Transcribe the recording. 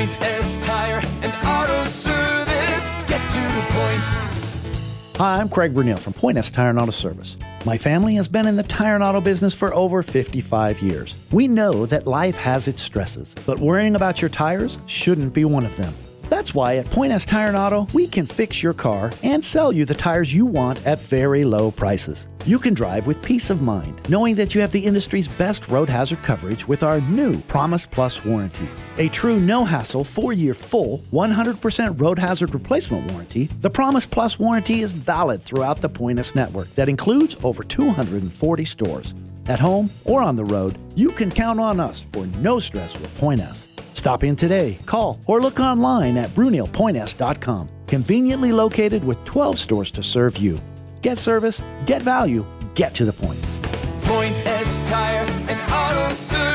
Point S Tire and Auto Service. Get to the point. Hi, I'm Craig Bruneel from Point S Tire and Auto Service. My family has been in the tire and auto business for over 55 years. We know that life has its stresses, but worrying about your tires shouldn't be one of them. That's why at Point S Tire and Auto, we can fix your car and sell you the tires you want at very low prices. You can drive with peace of mind, knowing that you have the industry's best road hazard coverage with our new Promise Plus warranty. A true no-hassle 4-year full 100% road hazard replacement warranty, the Promise Plus warranty is valid throughout the Point S network that includes over 240 stores. At home or on the road, you can count on us for no stress with Point S. Stop in today, call, or look online at BruneelPointS.com. Conveniently located with 12 stores to serve you. Get service, get value, get to the point. Point S Tire and Auto Service.